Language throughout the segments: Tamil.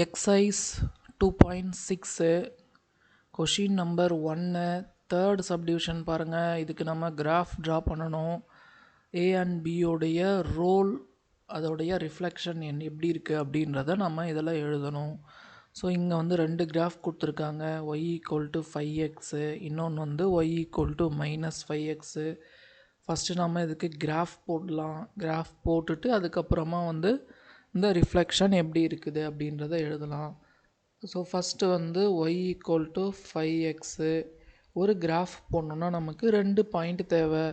Exercise 2.6 question number 1 third subdivision பாருங்க. இதுக்கு நம்ம graph draw பண்ணணும். A and B உடைய ரோல் அதோடைய ரிஃப்ளெக்ஷன் எப்படி இருக்குது அப்படின்றத நம்ம இதெல்லாம் எழுதணும். ஸோ இங்கே வந்து ரெண்டு கிராஃப் கொடுத்துருக்காங்க. y ஈக்குவல் டு 5x, இன்னொன்று வந்து y equal to -5x. First நம்ம இதுக்கு கிராஃப் போடலாம். கிராஃப் போட்டுட்டு அதுக்கப்புறமா வந்து இந்த ரிஃப்ளெக்ஷன் எப்படி இருக்குது அப்படின்றத எழுதலாம். ஸோ ஃபஸ்ட்டு வந்து y ஈக்குவல் டு 5x ஒரு கிராஃப் போடணுன்னா நமக்கு ரெண்டு பாயிண்ட் தேவை.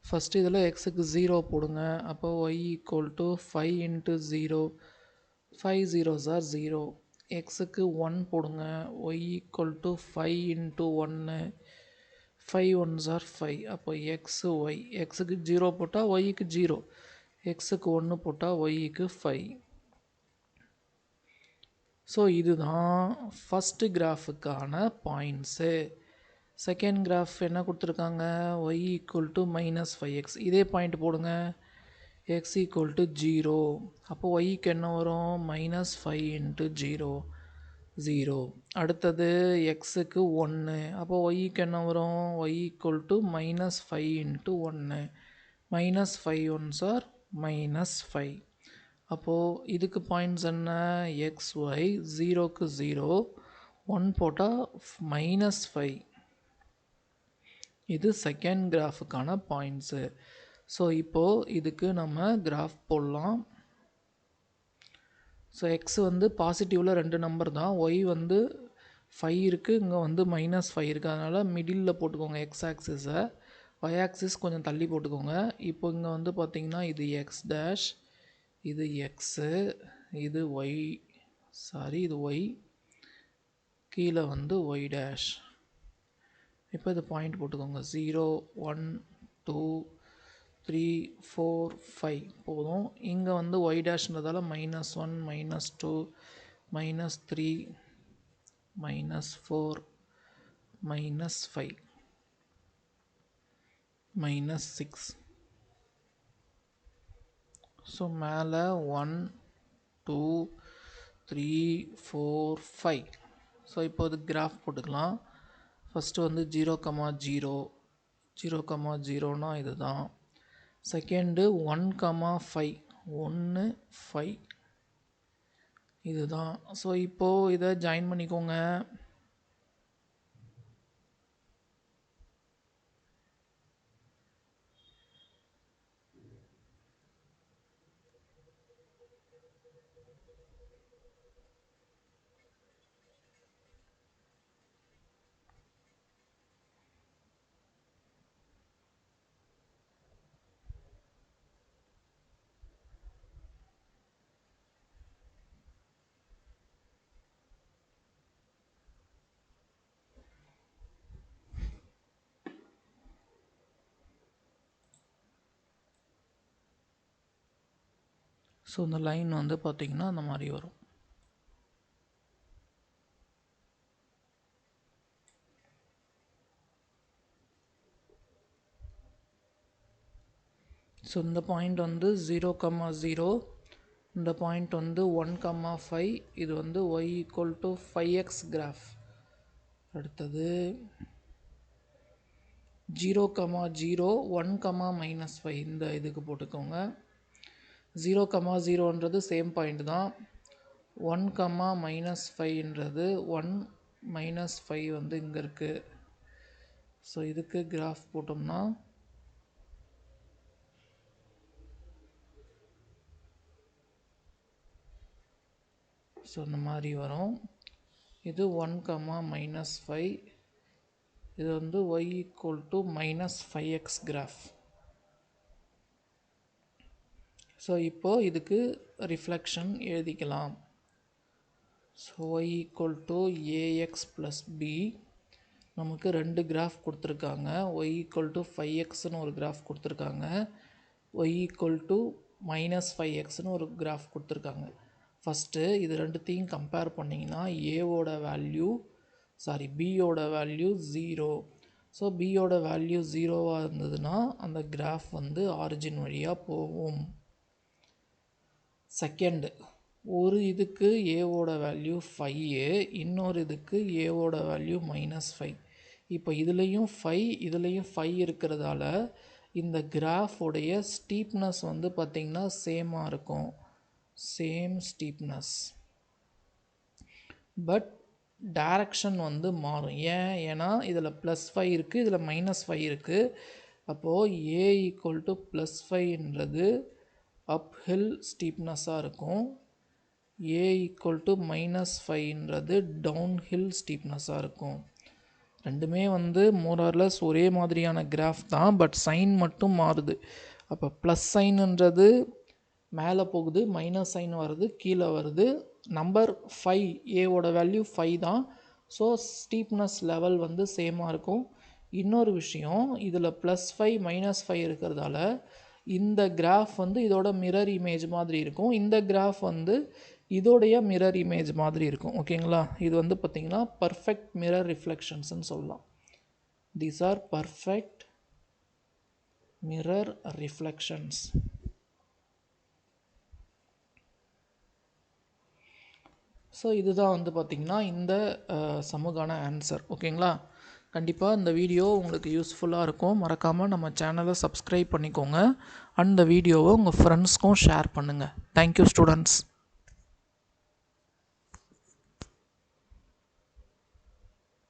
ஃபஸ்ட்டு இதில் எக்ஸுக்கு 0 போடுங்க. அப்போ y equal to 5 into 0, 5 zeros are 0. எக்ஸுக்கு 1 போடுங்க. y equal to 5 into 1, 5 ones are 5. அப்போ எக்ஸு ஒய், எக்ஸுக்கு 0 போட்டால் ஒய்க்கு 0, எக்ஸுக்கு 1 போட்டால் ஒய்க்கு 5. ஸோ இதுதான் ஃபஸ்ட்டு கிராஃபுக்கான பாயிண்ட்ஸு. செகண்ட் கிராஃப் என்ன கொடுத்துருக்காங்க? y equal to -5x. இதே பாயிண்ட் போடுங்க. x equal to 0. அப்போ ஒய்க்கு என்ன வரும்? -5 இன்ட்டு 0, 0. அடுத்தது எக்ஸுக்கு 1. அப்போ ஒய்க்கு என்ன வரும்? y equal to -5 into 1, -5 ones are -5. அப்போது இதுக்கு பாயிண்ட்ஸ் என்ன? எக்ஸ் ஒய், 0க்கு 0, 1 போட்டால் -5. இது செகண்ட் கிராஃபுக்கான பாயிண்ட்ஸு. ஸோ இப்போது இதுக்கு நம்ம கிராஃப் போடலாம். ஸோ எக்ஸ் வந்து பாசிட்டிவில் ரெண்டு நம்பர் தான். ஒய் வந்து 5 இருக்குது, இங்கே வந்து -5 இருக்குது. அதனால் மிடில் போட்டுக்கோங்க எக்ஸ் ஆக்சிஸை. ஒய் ஆக்சிஸ் கொஞ்சம் தள்ளி போட்டுக்கோங்க. இப்போ இங்கே வந்து பார்த்திங்கன்னா இது எக்ஸ் டேஷ், இது எக்ஸு, இது ஒய், இது ஒய், கீழே வந்து ஒய் டேஷ். இப்போ இது பாயிண்ட் போட்டுக்கோங்க. 0, 1, 2, 3, 4, 5 போதும். இங்கே வந்து ஒய் டேஷ்ன்றதால -1, -2, -3, -4, -5, -6. ஸோ மேலே 1, 2, 3, 4, 5. ஸோ இப்போ இது கிராஃப் போட்டுக்கலாம். ஃபஸ்ட்டு வந்து 0, 0, 0, 0னா இது தான். செகண்டு 1, 5, 1, 5 இது தான். ஸோ இப்போது இதை ஜாயின் பண்ணிக்கோங்க. ஸோ இந்த லைன் வந்து பார்த்திங்கன்னா அந்த மாதிரி வரும். ஸோ இந்த பாயிண்ட் வந்து 0, 0, இந்த பாயிண்ட் வந்து 1, 5, இது வந்து y equal to 5x graph. அடுத்தது 0, 0, 1, -5 இந்த இதுக்கு போட்டுக்கோங்க. 0, 0ன்றது சேம் பாயிண்ட் தான். 1, -5ன்றது 1, -5 வந்து இங்கே இருக்குது. ஸோ இதுக்கு கிராஃப் போட்டோம்னா ஸோ இந்த மாதிரி வரும். இது 1, -5, இது வந்து y equal to -5x graph. So இப்போது இதுக்கு ரிஃப்ளெக்ஷன் எழுதிக்கலாம். So y equal to ax plus b. நமக்கு ரெண்டு கிராஃப் கொடுத்துருக்காங்க. y ஈக்குவல் டு 5xன்னு ஒரு கிராஃப் கொடுத்துருக்காங்க. y ஈக்குவல் டு -5xன்னு ஒரு கிராஃப் கொடுத்துருக்காங்க. ஃபஸ்ட்டு இது ரெண்டுத்தையும் கம்பேர் பண்ணிங்கன்னா ஏவோட வேல்யூ பியோட வேல்யூ 0. ஸோ பியோட வேல்யூ 0வாக இருந்ததுன்னா அந்த கிராஃப் வந்து ஆரிஜின் வழியாக போகும். செகண்டு ஒரு இதுக்கு ஏவோட வேல்யூ 5, இன்னொரு இதுக்கு ஏவோட வேல்யூ -5. இப்போ இதுலேயும் 5 இதுலேயும் 5 இருக்கிறதால இந்த கிராஃபோடைய ஸ்டீப்னஸ் வந்து பார்த்திங்கன்னா சேமாக இருக்கும், சேம் ஸ்டீப்னஸ். பட் டைரக்ஷன் வந்து மாறும். ஏன்னா இதில் +5 இருக்குது, இதில் -5 இருக்குது. அப்போது ஏ ஈக்குவல் டு +5ன்றது அப்ஹில் ஸ்டீப்னஸாக இருக்கும், ஏ ஈக்குவல் டு -5ன்றது டவுன்ஹில் ஸ்டீப்னஸாக இருக்கும். ரெண்டுமே வந்து மோரார்லெஸ் ஒரே மாதிரியான கிராஃப் தான், பட் சைன் மட்டும் மாறுது. அப்போ ப்ளஸ் சைனுன்றது மேலே போகுது, மைனஸ் சைன் வருது கீழே வருது. நம்பர் 5 ஏவோட வேல்யூ 5 தான். ஸோ ஸ்டீப்னஸ் லெவல் வந்து சேமாக இருக்கும். இன்னொரு விஷயம், இதில் +5 -5 இருக்கிறதால இந்த கிராஃப் வந்து இதோட மிரர் இமேஜ் மாதிரி இருக்கும், இந்த கிராஃப் வந்து இதோடைய மிரர் இமேஜ் மாதிரி இருக்கும். ஓகேங்களா? இது வந்து பார்த்திங்கன்னா பர்ஃபெக்ட் மிரர் ரிஃப்ளெக்ஷன்ஸ்னு சொல்லலாம். These are perfect mirror reflections. So இதுதான் வந்து பார்த்திங்கன்னா இந்த சமுகான ஆன்சர். ஓகேங்களா? கண்டிப்பாக இந்த வீடியோ உங்களுக்கு யூஸ்ஃபுல்லாக இருக்கும். மறக்காமல் நம்ம சேனலை சப்ஸ்கிரைப் பண்ணிக்கோங்க. அண்ட் இந்த வீடியோவை உங்கள் ஃப்ரெண்ட்ஸ்க்கும் ஷேர் பண்ணுங்கள். Thank you students.